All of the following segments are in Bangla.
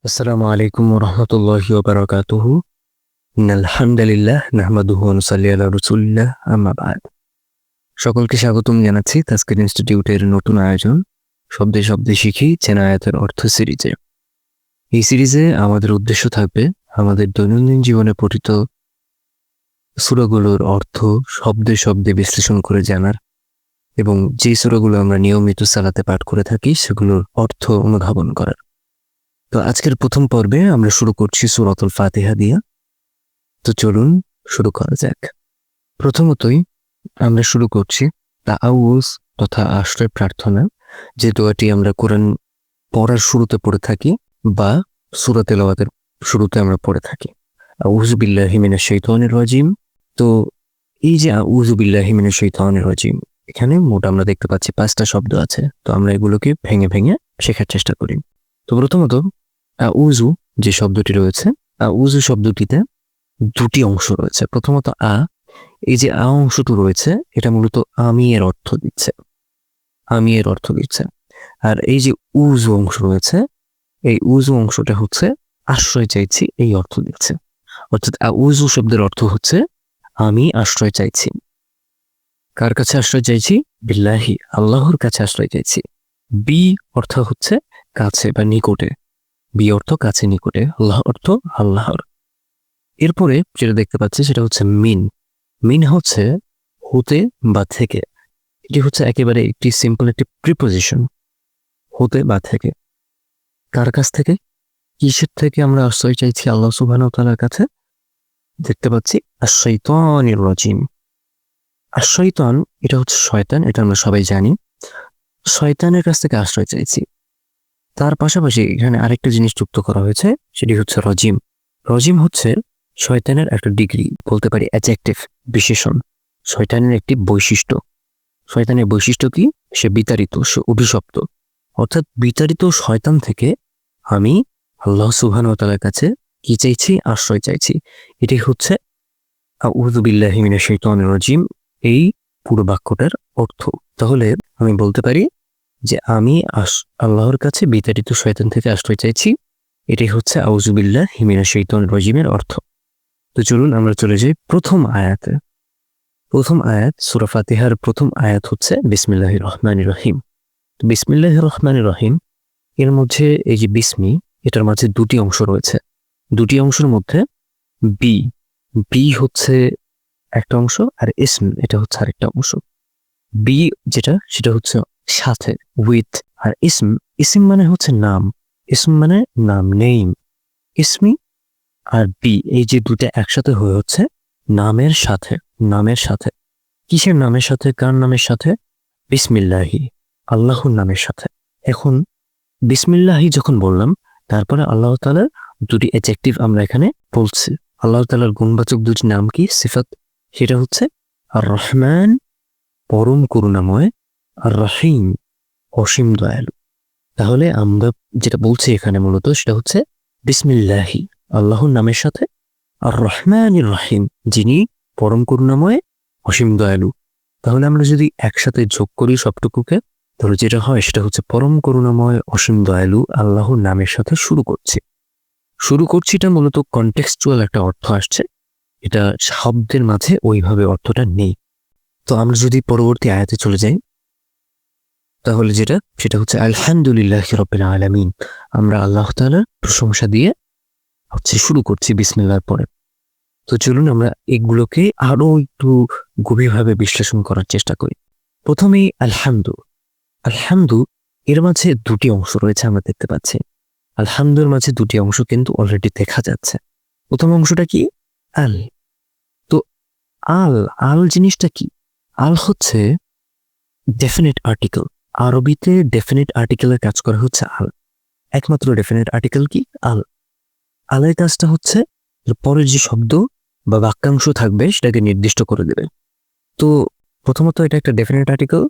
আসসালামু আলাইকুম ওরহমতুল্লাহি ওবারাকাতুহু। ইন্নাল হামদালিল্লাহ নাহমাদুহু ওয়া নুসাল্লি আলা রাসূলিল্লাহ আম্মা বা'দ। সকলকে স্বাগতম জানাচ্ছি তাসকিন ইনস্টিটিউটের নতুন আয়োজন শব্দে শব্দে শিখি চেনা আয়াতের অর্থ সিরিজে। এই সিরিজে আমাদের উদ্দেশ্য থাকবে আমাদের দৈনন্দিন জীবনে পঠিত সূরাগুলোর অর্থ শব্দে শব্দে বিশ্লেষণ করে জানার এবং যে সূরাগুলো আমরা নিয়মিত সালাতে পাঠ করে থাকি সেগুলোর অর্থ অনুধাবন করার। তো আজকের প্রথম পর্বে আমরা শুরু করছি সূরাতুল ফাতিহা দিয়ে। তো চলুন শুরু করা যাক। প্রথমতই আমরা শুরু করছি তাআউযু তথা আশ্রয় প্রার্থনা, যে দোয়াটি আমরা কোরআন পড়ার শুরুতে পড়ে থাকি বা সূরা তেলাওয়াতের শুরুতে আমরা পড়ে থাকি। আউযু বিল্লাহি মিনাশ শাইতানির রাজিম। তো এই যে আউযু বিল্লাহি মিনাশ শাইতানির রাজিম, এখানে মোট আমরা দেখতে পাচ্ছি 5টা শব্দ আছে। তো আমরা এগুলোকে ভেঙে ভেঙে শেখার চেষ্টা করি। তো প্রথমত আউযু যে শব্দটি রয়েছে, আউযু শব্দটিতে দুটি অংশ রয়েছে। প্রথমত এই যে অংশটি রয়েছে এটা মূলত আমি এর অর্থ দিচ্ছে, আমি এর অর্থ দিচ্ছে। আর এই যে উযু অংশ রয়েছে, এই উযু অংশটা হচ্ছে আশ্রয় চাইছি এই অর্থ দিচ্ছে। অর্থাৎ আউযু শব্দের অর্থ হচ্ছে আমি আশ্রয় চাইছি। কার কাছে আশ্রয় চাইছি? বিল্লাহি, আল্লাহর কাছে আশ্রয় চাইছি। বি অর্থ হচ্ছে কাছে বা নিকটে, বি অর্থ কাছে নিকটে, আল্লাহ অর্থ আল্লাহর। এরপরে যেটা দেখতে পাচ্ছি সেটা হচ্ছে মিন। মিন হচ্ছে হতে বা থেকে। এটি হচ্ছে একেবারে একটি সিম্পল একটি প্রিপোজিশন, হতে বা থেকে। কার কাছ থেকে, কিসের থেকে আমরা আশ্রয় চাইছি? আল্লাহ সুবহানাহু ওয়া তাআলার কাছে। দেখতে পাচ্ছি আশ-শাইতানির রাজিম। আশ-শাইতান এটা হচ্ছে শয়তান, এটা আমরা সবাই জানি। শয়তানের কাছ থেকে আশ্রয় চাইছি। তার পাশাপাশি এখানে আরেকটা জিনিস যুক্ত করা হয়েছে, সেটি হচ্ছে রজিম। রজিম হচ্ছে শয়তানের একটা ডিগ্রি, বলতে পারি অ্যাডজেক্টিভ, বিশেষণ। শয়তানের একটি বৈশিষ্ট্য। শয়তানের বৈশিষ্ট্য কি? সে বিতাড়িত, সে অভিশপ্ত। অর্থাৎ বিতাড়িত শয়তান থেকে আমি আল্লাহ সুবহানাহু ওয়া তাআলার কাছে কি চাইছি? আশ্রয় চাইছি। এটি হচ্ছে আউযু বিল্লাহি মিনাশ শাইতানির রাজিম, এই পুরো বাক্যটার অর্থ। তাহলে আমি বলতে পারি যে আমি আল্লাহর কাছে বিতাড়িত শয়তান থেকে আশ্রয় চাইছি। এটাই হচ্ছে আউযু বিল্লাহি মিনাশ শাইতানির রাজিমের অর্থ। তো চলুন আমরা চলে যাই প্রথম আয়াতে। প্রথম আয়াত সূরা ফাতিহার প্রথম আয়াত হচ্ছে বিসমিল্লাহির রহমানির রহিম। তো বিসমিল্লাহির রহমানির রহিম এর মধ্যে এই যে বিসমি, এটার মাঝে দুটি অংশ রয়েছে। দুটি অংশের মধ্যে বি, বি হচ্ছে একটা অংশ, আর ইসম এটা হচ্ছে আরেকটা অংশ। বি যেটা সেটা হচ্ছে সাথে, উইথ। আর ইসম, ইসম মানে হচ্ছে নাম, ইসম মানে নাম, নেম। ইসমি আর বি এই যে দুটো একসাথে হয়ে হচ্ছে নামের সাথে, নামের সাথে। কিসের নামের সাথে? কার নামের সাথে? বিসমিল্লাহি, আল্লাহর নামের সাথে। এখন বিসমিল্লাহি যখন বললাম, তারপরে আল্লাহ তাআলার দুটি অ্যাডজেক্টিভ আমরা এখানে বলছি। আল্লাহ তাআলার গুণবাচক দুটি নাম কি? সিফাত। সেটা হচ্ছে আর রহমান, পরম করুণাময়, আর রহিম, অসীম দয়ালু। তাহলে আমরা যেটা বলছি এখানে মূলত সেটা হচ্ছে বিসমিল্লাহি, আল্লাহর নামের সাথে, আর রহমানির রহিম, যিনি পরম করুণাময়, অসীম দয়ালু। তাহলে আমরা যদি একসাথে যোগ করি সবটুকুকে, তাহলে যেটা হয় সেটা হচ্ছে পরম করুণাময়, অসীম দয়ালু আল্লাহর নামের সাথে শুরু করছি। শুরু করছিটা মূলত কনটেক্সচুয়াল একটা অর্থ আসছে, এটা শব্দের মাঝে ওইভাবে অর্থটা নেই। তো আমরা যদি পরবর্তী আয়াতে চলে যাই, তাহলে যেটা সেটা হচ্ছে আলহামদুলিল্লাহি রাব্বিল আলামিন। আমরা আল্লাহ তাআলার প্রশংসা দিয়ে হচ্ছে শুরু করছি বিসমিল্লাহর পরে। তো চলুন আমরা এগুলোকে আরো একটু গভীরভাবে বিশ্লেষণ করার চেষ্টা করি। প্রথমেই আলহামদু। আলহামদু এর মাঝে দুটি অংশ রয়েছে আমরা দেখতে পাচ্ছি। আলহামদুর মাঝে দুটি অংশ কিন্তু অলরেডি দেখা যাচ্ছে। প্রথম অংশটা কি? আল। তো আল, আল জিনিসটা কি? আল হচ্ছে ডেফিনিট আর্টিকেল। আরবিতে ডেফিনিট আর্টিকেলের কাজ করা হচ্ছে আল। একমাত্র ডেফিনিট আর্টিকেল কি? আল। আলের কাজটা হচ্ছে পরের যে শব্দ বা বাক্যাংশ থাকবে সেটাকে নির্দিষ্ট করে দেবে। তো প্রথমত এটা একটা ডেফিনিট আর্টিকেল,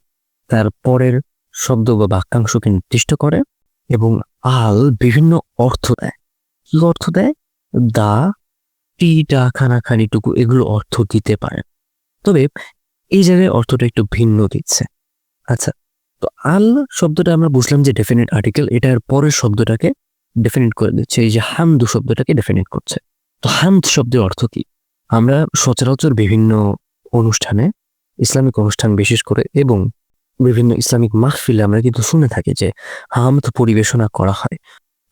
তার পরের শব্দ বা বাক্যাংশকে নির্দিষ্ট করে, এবং আল বিভিন্ন অর্থ দেয়। কি অর্থ দেয়? দা, টিটা, খানাখানিটুকু, এগুলো অর্থ দিতে পারে। তবে এই জায়গায় অর্থটা একটু ভিন্ন দিচ্ছে। আচ্ছা, তো আল শব্দটা আমরা বুঝলাম যে ডেফিনিট আর্টিকেল, এটার পরের শব্দটাকে ডেফিনিট করে দিচ্ছে, এই যে হামদু শব্দটাকে ডেফিনিট করছে। তো হামদ শব্দের অর্থ কি? আমরা সচরাচর বিভিন্ন অনুষ্ঠানে, ইসলামিক অনুষ্ঠান বিশেষ করে এবং বিভিন্ন ইসলামিক মাহফিলে আমরা কিন্তু শুনে থাকি যে হামদ পরিবেশনা করা হয়।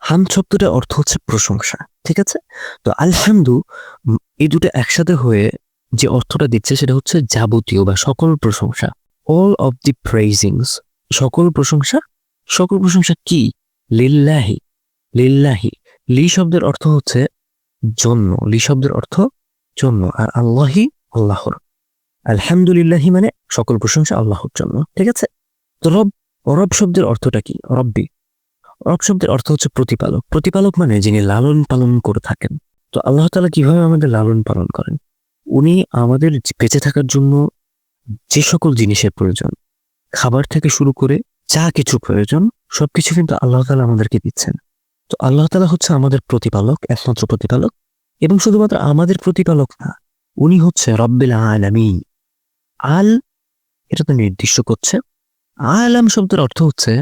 হামদ শব্দটার অর্থ হচ্ছে প্রশংসা, ঠিক আছে? তো আলহামদু এই দুটো একসাথে হয়ে যে অর্থটা দিচ্ছে সেটা হচ্ছে যাবতীয় বা সকল প্রশংসা, অল অফ দি প্রেজিংস, সকল প্রশংসা। সকল প্রশংসা কি? লিল্লাহি, লিল্লাহি। লি শব্দের অর্থ হচ্ছে জন্য, লি শব্দের অর্থ জন্য, আর আল্লাহি আল্লাহর। আলহামদুলিল্লাহি মানে সকল প্রশংসা আল্লাহর জন্য, ঠিক আছে? তো রব, রব শব্দের অর্থটা কি? রব্বি, রব শব্দের অর্থ হচ্ছে প্রতিপালক। প্রতিপালক মানে যিনি লালন পালন করে থাকেন। তো আল্লাহ তাআলা কিভাবে আমাদের লালন পালন করেন? উনি আমাদের বেঁচে থাকার জন্য যে সকল জিনিসের প্রয়োজন, খাবার থেকে শুরু করে যা কিছু প্রয়োজন সবকিছু কিন্তু আল্লাহ তাআলা আমাদেরকে দিচ্ছেন। তো আল্লাহ তাআলা হচ্ছে আমাদের প্রতিপালক, একমাত্র প্রতিপালক, এবং শুধুমাত্র আমাদের প্রতিপালক না, উনি হচ্ছে রব্বিল আলামিন। আল, এটা তো নির্দিষ্ট করছে। আলাম শব্দের অর্থ হচ্ছে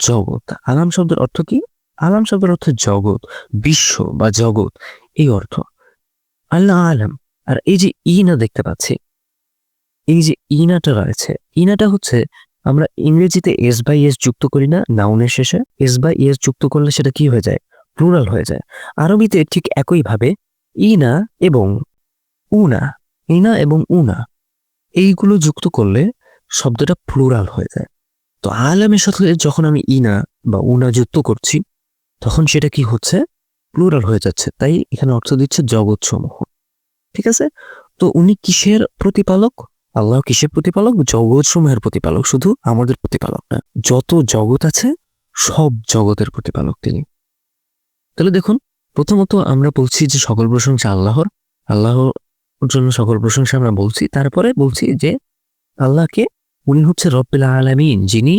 জগৎ। আলাম শব্দের অর্থ কি? আলাম শব্দের অর্থ জগৎ, বিশ্ব বা জগৎ, এই অর্থ। আল্লাহ আলাম। আর এই যে ইনা দেখতে পাচ্ছি, এই যে ইনাটা রয়েছে, ইনাটা হচ্ছে আমরা ইংরেজিতে এস বাই এস যুক্ত করি না নাউনের শেষে? এস বাই এস যুক্ত করলে সেটা কি হয়ে যায়? প্লুরাল হয়ে যায়। আরবিতে ঠিক একইভাবে ইনা এবং উনা, ইনা এবং উনা, এইগুলো যুক্ত করলে শব্দটা প্লুরাল হয়ে যায়। তো আলামের সাথে যখন আমি ইনা বা উনা যুক্ত করছি তখন সেটা কি হচ্ছে? প্লুরাল হয়ে যাচ্ছে। তাই এখানে অর্থ দিচ্ছে জগৎ সমূহ, ঠিক আছে? তো উনি কিসের প্রতিপালক? আল্লাহ কিসের প্রতিপালক? জগৎ সমূহের প্রতিপালক, শুধু আমাদের প্রতিপালক না, যত জগৎ আছে সব জগতের প্রতিপালক তিনি। তাহলে দেখুন, প্রথমত আমরা বলছি যে সকল প্রশংসা আল্লাহর, আল্লাহর জন্য সকল প্রশংসা আমরা বলছি। তারপরে বলছি যে আল্লাহকে, উনি হচ্ছে রব্বিল আলামিন, যিনি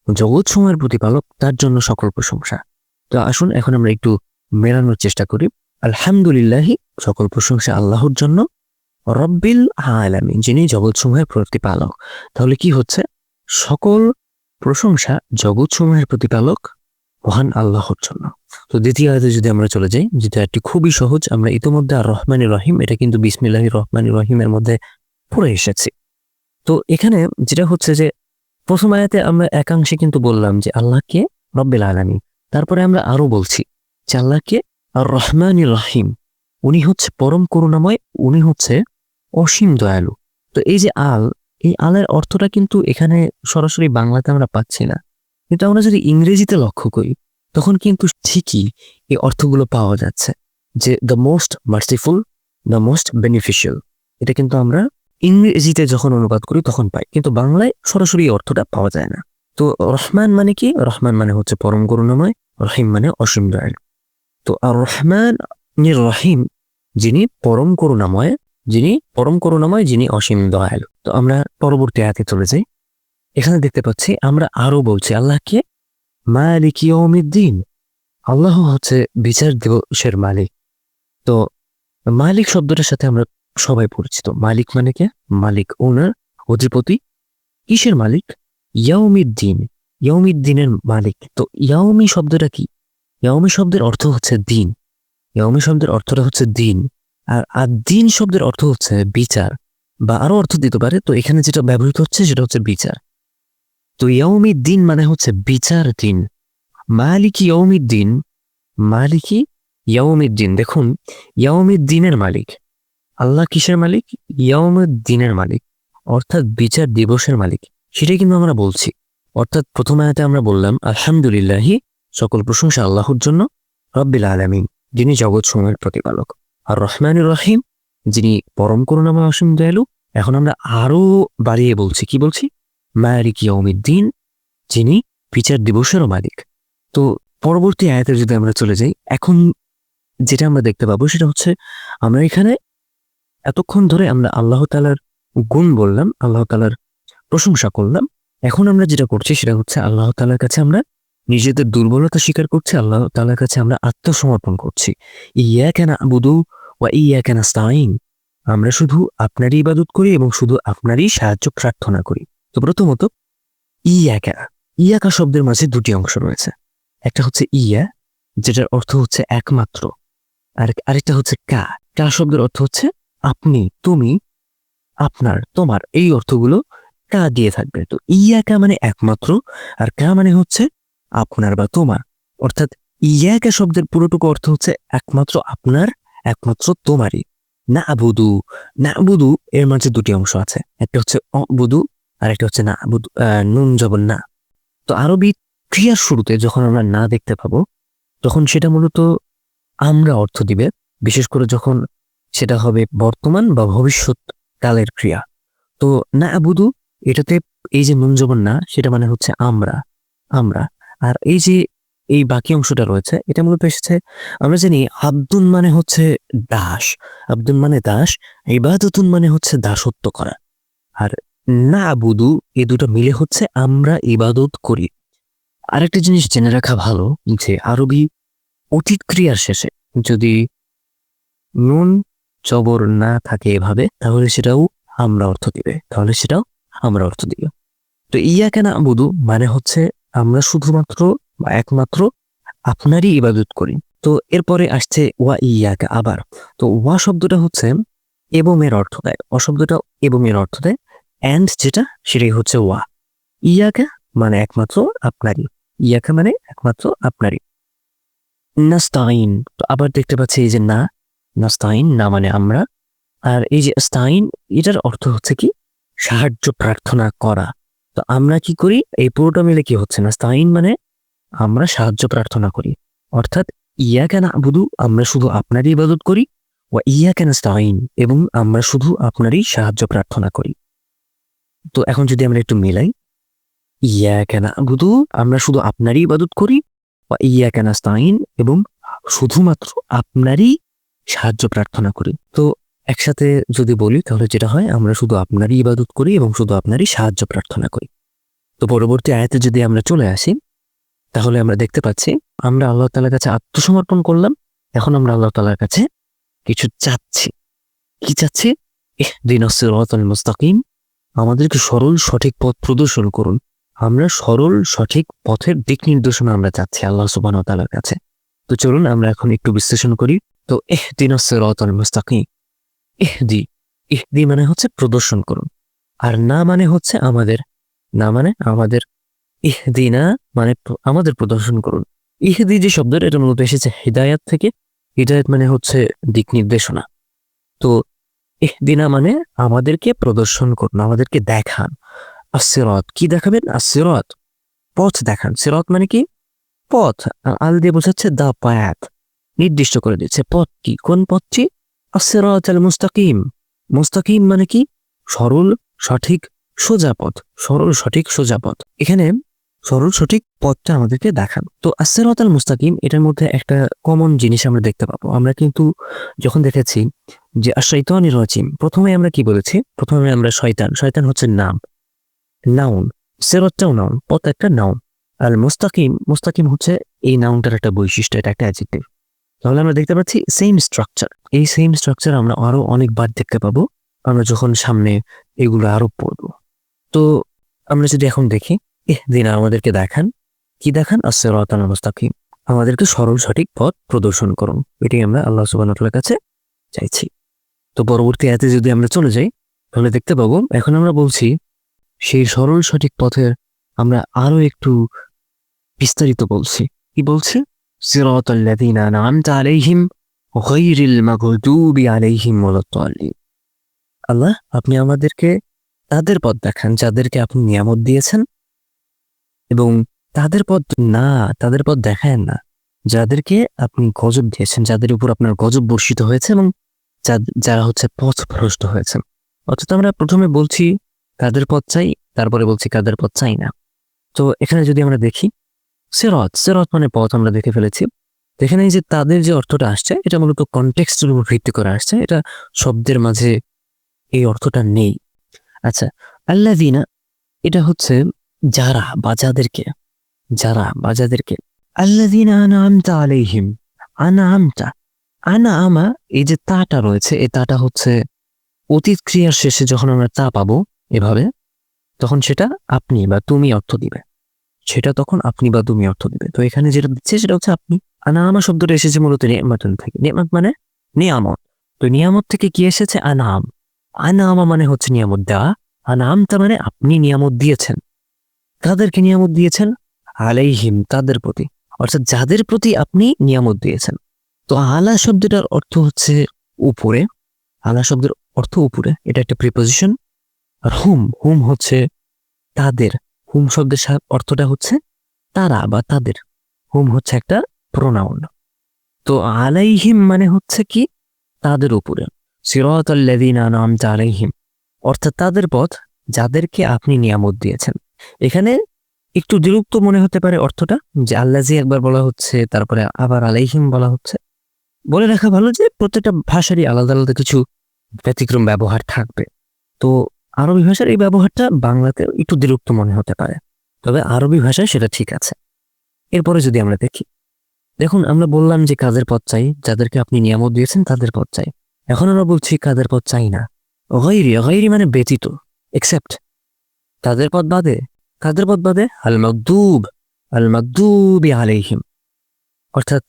জগৎ সমূহের প্রতিপালক, তার জন্য সকল প্রশংসা। তো আসুন এখন আমরা একটু মেলানোর চেষ্টা করি। আলহামদুলিল্লাহি, সকল প্রশংসা আল্লাহর জন্য, রব্বিল আলামিন, যিনি জগৎ সমূহের প্রতিপালক। তাহলে কি হচ্ছে? সকল প্রশংসা জগৎ সমূহের প্রতিপালক মহান আল্লাহর জন্য। তো দ্বিতীয় আয়াতে যদি আমরা চলে যাই, যেটা একটি খুবই সহজ, আমরা ইতিমধ্যে আর রহমানির রহিম, এটা কিন্তু বিসমিল্লাহির রহমানির রহিমের মধ্যে পড়ে এসেছি। তো এখানে যেটা হচ্ছে যে প্রথম আয়াতে আমরা একাংশে কিন্তু বললাম যে আল্লাহকে রব্বিল আলামিন, তারপরে আমরা আরো বলছি যে আল্লাহকে আর রহমানির রহিম, উনি হচ্ছে পরম করুণাময়, উনি হচ্ছে অসীম দয়ালু। তো এই যে আল, এই আলের অর্থটা কিন্তু এখানে সরাসরি বাংলাতে আমরা পাচ্ছি না, কিন্তু আমরা যদি ইংরেজিতে লক্ষ্য করি তখন কিন্তু ঠিকই এই অর্থগুলো পাওয়া যাচ্ছে, যে the most merciful, the most beneficial. এটা কিন্তু আমরা ইংরেজিতে যখন অনুবাদ করি তখন পাই, কিন্তু বাংলায় সরাসরি এই অর্থটা পাওয়া যায় না। তো রহমান মানে কি? রহমান মানে হচ্ছে পরম করুণাময়, রহিম মানে অসীম দয়ালু। তো আর রহমান রহিম, যিনি পরম করুণাময়, যিনি পরম করুণাময়, যিনি অসীম দয়ালু। তো আমরা পরবর্তী আয়াতে চলে যাই। এখানে দেখতে পাচ্ছি আমরা আরো বলছি আল্লাহকে মালিক ইয়াউমিদ্দিন, আল্লাহ হচ্ছে বিচার দিবসের মালিক। তো মালিক শব্দটার সাথে আমরা সবাই পরিচিত। মালিক মানে কে? মালিক, ওনার, অধিপতি। কিসের মালিক? ইয়াউমিদ্দিন, ইয়াউমিদ্দিনের মালিক। তো ইয়াউমি শব্দটা কি? ইয়াউমি শব্দের অর্থ হচ্ছে দিন, ইয়াউমি শব্দের অর্থটা হচ্ছে দিন। আর দিন শব্দের অর্থ হচ্ছে বিচার, বা আরো অর্থ দিতে পারে। তো এখানে যেটা ব্যবহৃত হচ্ছে সেটা হচ্ছে বিচার। তো ইয়াউমিদ্দিন মানে হচ্ছে বিচার দিন। মালিকি ইয়াউমিদ্দিন, মালিকি ইয়াউমিদ্দিন। দেখুন, ইয়াউমিদ্দিনের মালিক আল্লাহ, কিসের মালিক? ইয়াউমিদ্দিনের মালিক, অর্থাৎ বিচার দিবসের মালিক। সেটাই কিন্তু আমরা বলছি। অর্থাৎ প্রথম আয়াতে আমরা বললাম আলহামদুলিল্লাহি, সকল প্রশংসা আল্লাহর জন্য, রব্বিল আলামিন, যিনি জগৎ সমূহের প্রতিপালক, আর রহমানুর রহিম, যিনি পরম করুণাময় অসীম দয়ালু। এখন আমরা আরো বাড়িয়ে বলছি, কি বলছি? মালিক ইয়াউমিদ্দিন, যিনি বিচার দিবসেরও মালিক। তো পরবর্তী আয়াতে যদি আমরা চলে যাই, এখন যেটা আমরা দেখতে পাবো সেটা হচ্ছে আমরা এখানে এতক্ষণ ধরে আমরা আল্লাহ তাআলার গুণ বললাম, আল্লাহ তাআলার প্রশংসা করলাম। এখন আমরা যেটা করছি সেটা হচ্ছে আল্লাহ তাআলার কাছে আমরা নিজেদের দুর্বলতা স্বীকার করছি, আল্লাহ তাআলার কাছে আমরা আত্মসমর্পণ করছি। ইয়াকা না'বুদু ওয়া ইয়াকা নাস্তাঈন, আমরা শুধু আপনারই ইবাদত করি এবং শুধু আপনারই সাহায্য প্রার্থনা করি। তো প্রথমত ইয়াকা, ইয়াকা শব্দের মাঝে দুটি অংশ রয়েছে। একটা হচ্ছে ইয়া, যেটার অর্থ হচ্ছে একমাত্র, আর আরেকটা হচ্ছে কা। কা শব্দের অর্থ হচ্ছে আপনি, তুমি, আপনার, তোমার, এই অর্থগুলো কা দিয়ে থাকবে। তো ইয়াকা মানে একমাত্র, আর কা মানে হচ্ছে আপনার বা তোমার। অর্থাৎ ইয়াকা শব্দের পুরোটুকু অর্থ হচ্ছে একমাত্র আপনার, একমাত্র তোমারই। না আবুদু, না আবুদু এর মাঝে দুটি অংশ আছে, একটা হচ্ছে অবুদু আর একটা হচ্ছে না আবুদু, নুন জবর না। তো আরবি ক্রিয়ার শুরুতে যখন আমরা না দেখতে পাবো তখন সেটা মূলত আমরা অর্থ দিবে, বিশেষ করে যখন সেটা হবে বর্তমান বা ভবিষ্যৎ কালের ক্রিয়া। তো না আবুদু এটাতে এই যে নুন জবর না, সেটা মানে হচ্ছে আমরা, আমরা। আর এই যে এই বাকি অংশটা রয়েছে এটা মূলত এসেছে, আমরা জানি আব্দুন মানে হচ্ছে দাস, আব্দুন মানে দাস, ইবাদতুন মানে হচ্ছে দাসত্ব করা। আর না আবুদু এই দুটো মিলে হচ্ছে আমরা ইবাদত করি। আরেকটা জিনিস জেনে রাখা ভালো যে আরবি অতীত ক্রিয়ার শেষে যদি নুন জবর না থাকে এভাবে, তাহলে সেটাও আমরা অর্থ দিবে, তাহলে সেটাও আমরা অর্থ দিবে। তো ইয়াকা না'বুদু মানে হচ্ছে আমরা শুধুমাত্র বা একমাত্র আপনারই ইবাদত করি। তো এরপরে আসছে ওয়া ইয়াকা আবার। তো ওয়া শব্দটা হচ্ছে এবং এর অর্থ দেয়, অ শব্দটা এবং এর অর্থ দেয়, অ্যান্ড যেটা সেটাই হচ্ছে ওয়া। ইয়াকা মানে একমাত্র আপনারই, ইয়াকা মানে একমাত্র আপনারই। নাস্তাইন, তো আবার দেখতে পাচ্ছি এই যে না, নাস্তাইন না মানে আমরা, আর এই যে স্তাইন এটার অর্থ হচ্ছে কি সাহায্য প্রার্থনা করা। তো আমরা কি করি, এই পুরোটা মিলে কি হচ্ছে, নাস্তাইন মানে আমরা সাহায্য প্রার্থনা করি। অর্থাৎ ইয়াকা না'বুদু আমরা শুধু আপনারই ইবাদত করি, ওয়া ইয়াকা নাস্তাইন এবং আমরা শুধু আপনারই সাহায্য প্রার্থনা করি। তো এখন যদি আমরা একটু মিলাই, ইয়াকা না'বুদু আমরা শুধু আপনারই ইবাদত করি, ওয়া ইয়াকা নাস্তাইন এবং শুধুমাত্র আপনারই সাহায্য প্রার্থনা করি। তো একসাথে যদি বলি তাহলে যেটা হয়, আমরা শুধু আপনারই ইবাদত করি এবং শুধু আপনারই সাহায্য প্রার্থনা করি। তো পরবর্তী আয়াতে যদি আমরা চলে আসি তাহলে আমরা দেখতে পাচ্ছি আমরা আল্লাহ তাআলার কাছে আত্মসমর্পণ করলাম, এখন আমরা আল্লাহ তাআলার কাছে কিছু চাচ্ছি। কি চাচ্ছি? ইহদিনাস সিরাতাল মুস্তাকিম, আমাদেরকে সরল সঠিক পথ প্রদর্শন করুন। আমরা সরল সঠিক পথের দিক নির্দেশনা আমরা চাচ্ছি আল্লাহ সুবহানাহু ওয়া তাআলার কাছে। তো চলুন আমরা এখন একটু বিশ্লেষণ করি। তো ইহদিনাস সিরাতাল মুস্তাকিম, ইহদি মানে হচ্ছে প্রদর্শন করুন, আর না মানে হচ্ছে আমাদের, না মানে আমাদের, ইহদিনা মানে আমাদের প্রদর্শন করুন। ইহদি যে শব্দটা এটা মূলত এসেছে হিদায়াত থেকে, হিদায়াত মানে হচ্ছে দিক নির্দেশনা। তো ইহদিনা মানে আমাদেরকে প্রদর্শন করুন, আমাদেরকে দেখান। আসিরাত কি দেখাবেন? আসিরাত পথ দেখান। সিরাত মানে কি? পথ। আল দিয়ে বোঝাচ্ছে দা পাথ, নির্দিষ্ট করে দিচ্ছে পথ কি, কোন পথটি? আসিরাতাল মুস্তাকিম। মুস্তাকিম মানে কি? সরল সঠিক সোজা পথ, সরল সঠিক সোজা পথ। এখানে সরল সঠিক পথটা আমাদেরকে দেখান। তো আসিরাতাল মুস্তাকিম এটার মধ্যে একটা কমন জিনিস আমরা দেখতে পাবো। আমরা কিন্তু যখন দেখেছি যে আশ-শাইতানির রাজিম, প্রথমে আমরা কি বলেছি? প্রথমে আমরা শয়তান, শয়তান হচ্ছে নাম, নাউন। সিরাতটাও নাউন, পথ একটা নাউন। আর মুস্তাকিম, মুস্তাকিম হচ্ছে এই নাউনটার একটা বৈশিষ্ট্য, এটা একটা অ্যাডজেক্টিভ। তাহলে আমরা দেখতে পাচ্ছি সেম স্ট্রাকচার, এই সেম স্ট্রাকচার আমরা আরো অনেকবার দেখতে পাবো আমরা যখন সামনে এগুলো আরো পড়বো। তো আমরা যদি এখন দেখি, ইহদিনা আমাদেরকে দেখান, কি দেখান? আস-সিরাতাল মুস্তাকিম, আমাদেরকে সরল সঠিক পথ প্রদর্শন করুন। এটাই আমরা আল্লাহ সুবহানাহু ওয়া তাআলার কাছে চাইছি। তো পরবর্তী আয়াতে যদি আমরা চলে যাই তাহলে দেখতে পাবো এখন আমরা বলছি সেই সরল সঠিক পথের আমরা আরো একটু বিস্তারিত বলছি। কি বলছি? সিরাতাল লাযিনা আন'আমতা আলাইহিম গায়রিল মাগদুবি আলাইহিম ওয়ালাদ-দাল্লিন। আল্লাহ আপনি আমাদেরকে তাদের পথ দেখান যাদেরকে আপনি নিয়ামত দিয়েছেন, এবং তাদের পথ না, তাদের পথ দেখায়েন না যাদেরকে আপনি গজব দিয়েছেন, যাদের উপর আপনার গজব বর্ষিত হয়েছে এবং যারা হচ্ছে পথভ্রষ্ট হয়েছেন। অর্থাৎ আমরা প্রথমে বলছি কাদের পথ চাই, তারপরে বলছি কাদের পথ চাই না। তো এখানে যদি আমরা দেখি সিরাত, সিরাত মানে পথ আমরা দেখে ফেলেছি। তো এখানে এই যে তাদের যে অর্থটা আসছে এটা মূলত কনটেক্সটের উপর ভিত্তি করে আসছে, এটা শব্দের মাঝে এই অর্থটা নেই। আচ্ছা, আল্লাযিনা এটা হচ্ছে যারা বা যাদেরকে, যারা বা যাদেরকে। আল্লাযিনা আন'আমতা আলাইহিম, আন'আমতা, আন'আমা এই যে তাটা রয়েছে, এই তাটা হচ্ছে অতীত ক্রিয়ার শেষে যখন আমরা তা পাবো এভাবে, তখন সেটা আপনি বা তুমি অর্থ দিবে, সেটা তখন আপনি বা তুমি অর্থ দিবে। তো এখানে যেটা দিচ্ছে সেটা হচ্ছে আপনি, আনামা শব্দটা এসেছে মূলত নিয়ামাতুন থেকে। নিয়ামত মানে নিয়ামত। তো নিয়ামত থেকে কি এসেছে? আনাম। আনামা মানে হচ্ছে নিয়ামত দেওয়া, আনামটা মানে আপনি নিয়ামত দিয়েছেন। কাদেরকে নিয়ামত দিয়েছেন? আলাইহিম, তাদের প্রতি, অর্থাৎ যাদের প্রতি আপনি নিয়ামত দিয়েছেন। তো আলা শব্দটার অর্থ হচ্ছে উপরে, আলা শব্দের অর্থ উপরে, এটা একটা প্রিপোজিশন। আর হুম, হুম হচ্ছে তাদের, হুম শব্দের অর্থটা হচ্ছে তারা বা তাদের। হুম হচ্ছে একটা প্রোনাউন। তো আলাইহিম মানে হচ্ছে কি? তাদের উপরে। সিরাতাল্লাযীনা আনআমতা আলাইহিম, অর্থাৎ তাদের পথ যাদেরকে আপনি নিয়ামত দিয়েছেন। এখানে একটু বিরক্ত মনে হতে পারে অর্থটা, যে আল্লাজি একবার বলা হচ্ছে, তারপরে আবার আলাইহিম বলা হচ্ছে। বলে রাখা ভালো যে প্রত্যেকটা ভাষারই আলাদা আলাদা কিছু ব্যতিক্রম ব্যবহার থাকবে। তো আরবি ভাষার এই ব্যবহারটা বাংলাতে একটু বিরক্ত মনে হতে পারে, তবে আরবি ভাষায় সেটা ঠিক আছে। এরপরে যদি আমরা দেখি, দেখুন আমরা বললাম যে কাদের পথ চাই, যাদেরকে আপনি নিয়ামত দিয়েছেন তাদের পথ চাই। এখন আমরা বলছি কাদের পথ চাই না, গায়রি। গায়রি মানে ব্যতীত, এক্সেপ্ট। তাদের পথ বাদে, কাদের পথ বাদে? আল মাগদুব, আল মাগদুবি আলাইহিম। অর্থাৎ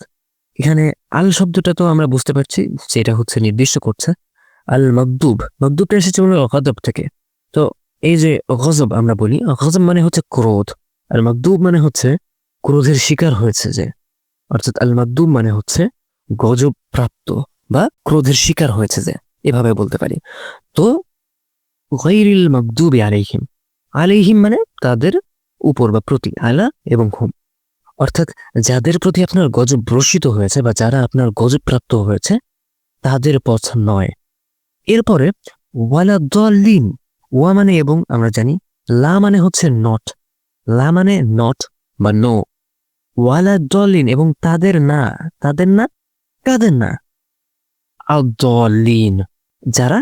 এখানে আল শব্দটা তো আমরা বুঝতে পারছি যে এটা হচ্ছে নির্দিষ্ট করছে। আল মাগদুব, মাগদুবটা এসেছে হলো গজব থেকে। তো এই যে গজব আমরা বলি, গজব মানে হচ্ছে ক্রোধ, আল মাগদুব মানে হচ্ছে ক্রোধের শিকার হয়েছে যে। অর্থাৎ আল মাগদুব মানে হচ্ছে গজব প্রাপ্ত বা ক্রোধের শিকার হয়েছে যে, এভাবে বলতে পারি। তো গায়রিল মাগদুবি আলাইহিম, আলাইহিম মানে তাদের উপর বা প্রতি, আলা এবং হুম, অর্থাৎ যাদের প্রতি আপনার গজব বর্ষিত হয়েছে বা যারা আপনার গজব প্রাপ্ত হয়েছে তাদের পথ নয়। এরপরে ওয়ালা দলিন, ওয়া মানে এবং, আমরা জানি। লা মানে হচ্ছে নট, লা মানে নট বা নো। ওয়ালা দলিন এবং তাদের না, তাদের না, কাদের না? আল দলিন, যারা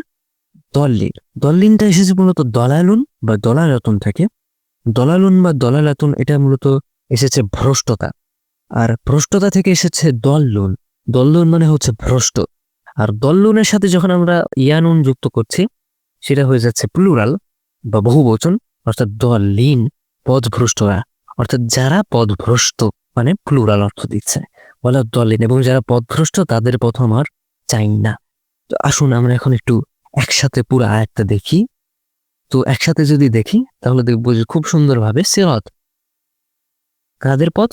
দলিন। দলিনটা এসেছে মূলত দলালুন বা দলালাতুন থেকে। দলালুন বা দলালাতুন এটা মূলত এসেছে ভ্রষ্টতা, আর ভ্রষ্টতা থেকে এসেছে দল্লুন। দল্লুন মানে হচ্ছে ভ্রষ্ট, আর দল্লুনের সাথে যখন আমরা ইয়ানুন যুক্ত করছি সেটা হয়ে যাচ্ছে প্লুরাল বা বহুবচন, অর্থাৎ দলিন, পথভ্রষ্টরা, অর্থাৎ যারা পথভ্রষ্ট মানে প্লুরাল অর্থ দিচ্ছে বলা দলিন। এবং যারা পথভ্রষ্ট তাদের পথ আমার চাই না। তো আসুন আমরা এখন একটু একসাথে পুরো আয়াতটা দেখি। তো একসাথে যদি দেখি তাহলে দেখবো যে খুব সুন্দরভাবে সিরাত, কাদের পথ?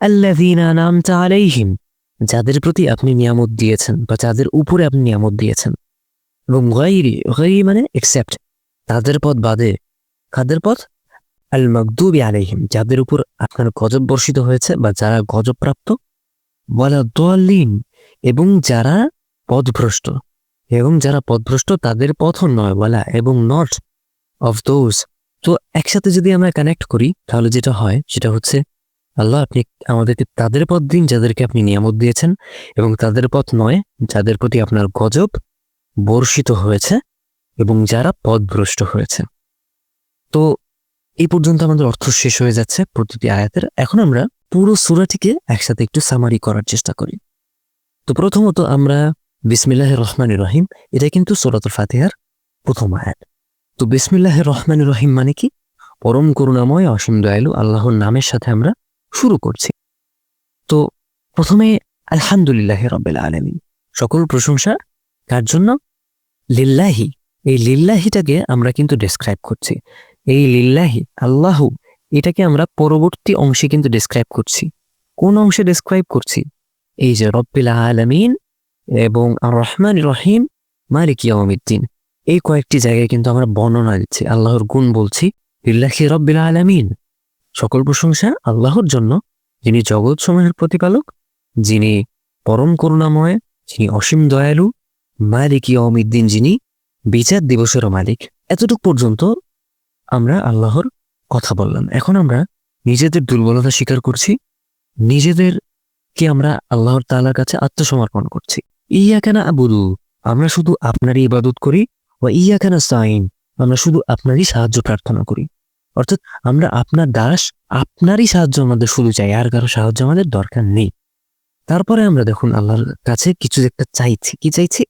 আল্লাযীনা আনআমতা আলাইহিম, যাদের প্রতি আপনি নিয়ামত দিয়েছেন বা যাদের উপরে আপনি নিয়ামত দিয়েছেন। এবং গায়রি, গায়রি মানে এক্সেপ্ট, তাদের পথ বাদে। কাদের পথ? আল মাগদুবি আলাইহিম, যাদের উপর আপনার গজব বর্ষিত হয়েছে বা যারা গজব প্রাপ্ত। ওয়ালা দাল্লিন, এবং যারা পথভ্রষ্ট, এবং যারা পথভ্রষ্ট তাদের পথও নয়, ওয়ালা এবং নট অফ দোজ। তো একসাথে যদি আমরা কানেক্ট করি তাহলে যেটা হয় সেটা হচ্ছে, আল্লাহ আপনি আমাদেরকে তাদের পথ দিন যাদেরকে আপনি নিয়ামত দিয়েছেন, এবং তাদের পথ নয় যাদের প্রতি আপনার গজব বর্ষিত হয়েছে এবং যারা পথভ্রষ্ট হয়েছে। তো এই পর্যন্ত আমাদের অর্থ শেষ হয়ে যাচ্ছে প্রতিটি আয়াতের। এখন আমরা পুরো সূরাটিকে একসাথে একটু সামারি করার চেষ্টা করি। তো প্রথমত আমরা বিসমিল্লাহির রহমানির রহিম, এটা কিন্তু সূরাতুল ফাতিহার প্রথম আয়াত। তো বিসমিল্লাহির রহমানির রহিম মানে কি? পরম করুণাময় অসীম দয়ালু আল্লাহর নামের সাথে আমরা শুরু করছি। তো প্রথমে আলহামদুলিল্লাহি রাব্বিল আলামিন, সকল প্রশংসা কার জন্য? লিল্লাহি। এই লিল্লাহিটাকে আমরা কিন্তু ডেসক্রাইব করছি। এই লিল্লাহি, আল্লাহু, এটাকে আমরা পরবর্তী অংশে কিন্তু ডেসক্রাইব করছি। কোন অংশে ডেসক্রাইব করছি? এই যে রব্বিল আলামিন এবং আর রহমানির রহিম মালিক ইয়াউমিদ্দিন, এই কয়েকটি জায়গায় কিন্তু আমরা বর্ণনা দিচ্ছি, আল্লাহর গুণ বলছি। লিল্লাহি রব্বিল আলামিন, সকল প্রশংসা আল্লাহর জন্য, যিনি জগৎ সমূহের প্রতিপালক, যিনি পরম করুণাময়, যিনি অসীম দয়ালু, মালিক ইয়াউমিদ্দিন, যিনি বিচার দিবসেরও মালিক। এতটুক পর্যন্ত আমরা আল্লাহর কথা বললাম। এখন আমরা নিজেদের দুর্বলতা স্বীকার করছি, নিজেদেরকে আমরা আল্লাহর তাআলার কাছে আত্মসমর্পণ করছি। ইয়াকা না'বুদু, আমরা শুধু আপনারই ইবাদত করি। ওয়া ইয়াকা নাস্তাইন, আমরা শুধু আপনারই সাহায্য প্রার্থনা করি। অর্থাৎ আমরা আপনার দাস, আপনারই সাহায্য আমাদের শুধু চাই, আর কারো সাহায্য আমাদের দরকার নেই। তারপরে আমরা দেখুন আল্লাহর কাছে কিছু একটা চাইছি। কি চাইছি?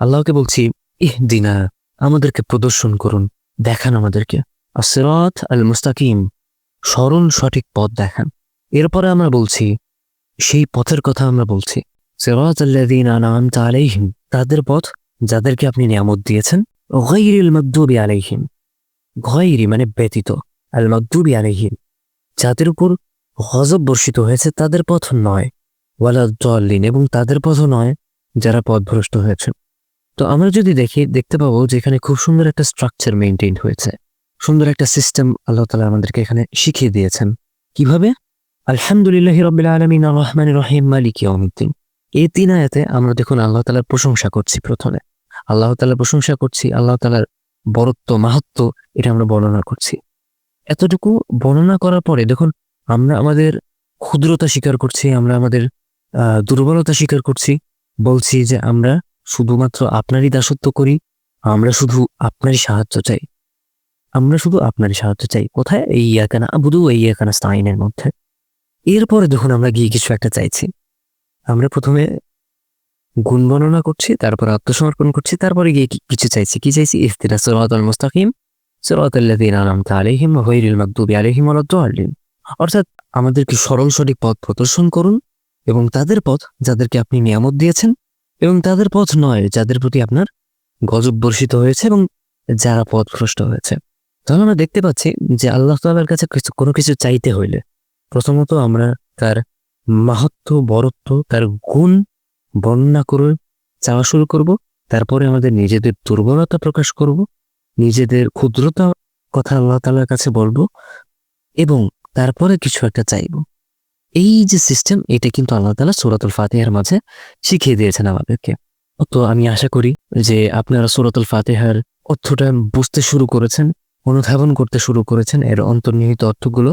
আল্লাহকে বলছি ইহদিনা, আমাদেরকে প্রদর্শন করুন, দেখান আমাদেরকে আসিরাত আল মুস্তাকিম, সরল সঠিক পথ দেখান। এরপরে আমরা বলছি সেই পথের কথা আমরা বলছি। সিরাতাল্লাযীনা আন'আমতা আলাইহিম, তাদের পথ যাদেরকে আপনি নিয়ামত দিয়েছেন। গায়রিল মাগদুবি আলাইহিম, গায়রি মানে ব্যতীত, আল মাগদুবি আলাইহিম যাদের উপর গজব বর্ষিত হয়েছে তাদের পথ নয়, ওয়ালা দাল্লিন এবং তাদের পথও নয় যারা পথভ্রষ্ট হয়েছে। তো আমরা যদি দেখতে পাবো যে এখানে খুব সুন্দর একটা স্ট্রাকচার মেইনটেইন হয়েছে, সুন্দর একটা সিস্টেম আল্লাহ তাআলা আমাদেরকে এখানে শিখিয়ে দিয়েছেন। কিভাবে? আলহামদুলিল্লাহি রাব্বিল আলামিন আর রহমানির রহিম মালিকি ইয়াউমিদ্দিন। এই 3 আয়াতে আমরা দেখুন আল্লাহ তাআলার প্রশংসা করছি। প্রথমে আল্লাহ তাআলার প্রশংসা করছি, আল্লাহ তাআলার বরত্ব মাহাত্ম্য এটা আমরা বর্ণনা করছি। এতটুকু বর্ণনা করার পরে দেখুন আমরা আমাদের ক্ষুদ্রতা স্বীকার করছি, আমরা আমাদের দুর্বলতা স্বীকার করছি, বলছি যে আমরা শুধুমাত্র আপনারই দাসত্ব করি, আমরা শুধু আপনারই সাহায্য চাই, আমরা শুধু আপনারই সাহায্য চাই। কোথায়? এই ইয়াকা না'বুদু ওয়া ইয়াকা নাস্তাঈনের মধ্যে। এরপরে দেখুন আমরা গিয়ে কিছু একটা চাইছি। আমরা প্রথমে গুণ বর্ণনা করছি, তারপর আত্মসমর্পণ করছি, তারপরে গিয়ে কিছু চাইছি। কি চাইছি? ইহদিনাস সিরাতাল মুস্তাকিম সিরাতাল্লাযীনা আন'আমতা আলাইহিম গায়রিল মাগদুবি আলাইহিম ওয়ালাদ দাল্লিন। অর্থাৎ আমাদেরকে সরল সঠিক পথ প্রদর্শন করুন এবং তাদের পথ যাদেরকে আপনি নিয়ামত দিয়েছেন, এবং তাদের পথ নয় যাদের প্রতি আপনার গজব বর্ষিত হয়েছে এবং যারা পথভ্রষ্ট হয়েছে। তাহলে আমরা দেখতে পাচ্ছি যে আল্লাহ তাআলার কাছে কোনো কিছু চাইতে হইলে প্রথমত আমরা তার মাহাত্ম্য, বরত্ব, তার গুণ বর্ণনা করে চাওয়া শুরু করব। তারপরে আমাদের নিজেদের দুর্বলতা প্রকাশ করব, নিজেদের ক্ষুদ্রতা কথা আল্লাহ তাআলার কাছে বলবো এবং তারপরে কিছু একটা চাইব। এই যে সিস্টেম, এটা কিন্তু আল্লাহ তাআলা সূরাতুল ফাতিহার মাঝে শিখিয়ে দিয়েছেন আমাদেরকে। তো আমি আশা করি যে আপনারা সূরাতুল ফাতিহার অর্থটা বুঝতে শুরু করেছেন, অনুধাবন করতে শুরু করেছেন এর অন্তর্নিহিত অর্থগুলো।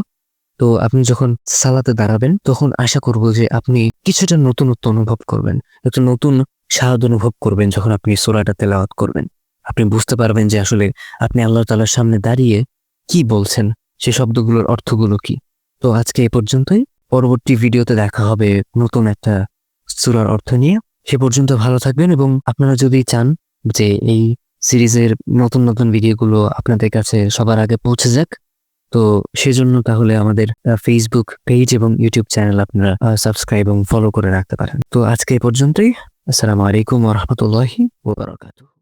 তো আপনি যখন সালাতে দাঁড়াবেন তখন আশা করব যে আপনি কিছুটা নতুনত্ব অনুভব করবেন, একটা নতুন স্বাদ অনুভব করবেন। যখন আপনি সূরাটা তেলাওয়াত করবেন আপনি বুঝতে পারবেন যে আসলে আপনি আল্লাহ তাআলার সামনে দাঁড়িয়ে কি বলছেন, সে শব্দগুলোর অর্থগুলো কি। তো আজকে এ পর্যন্তই, পরবর্তী ভিডিওতে দেখা হবে নতুন একটা সূরার অর্থ নিয়ে। সে পর্যন্ত ভালো থাকবেন এবং আপনারা যদি চান যে এই সিরিজের নতুন নতুন ভিডিওগুলো আপনাদের কাছে সবার আগে পৌঁছে যাক, তো সেজন্য তাহলে আমাদের ফেসবুক পেজ এবং ইউটিউব চ্যানেল আপনারা সাবস্ক্রাইব এবং ফলো করে রাখতে পারেন। তো আজকে এ পর্যন্তই। আসসালামু আলাইকুম ওয়া রাহমাতুল্লাহি ওয়া বারাকাতুহু।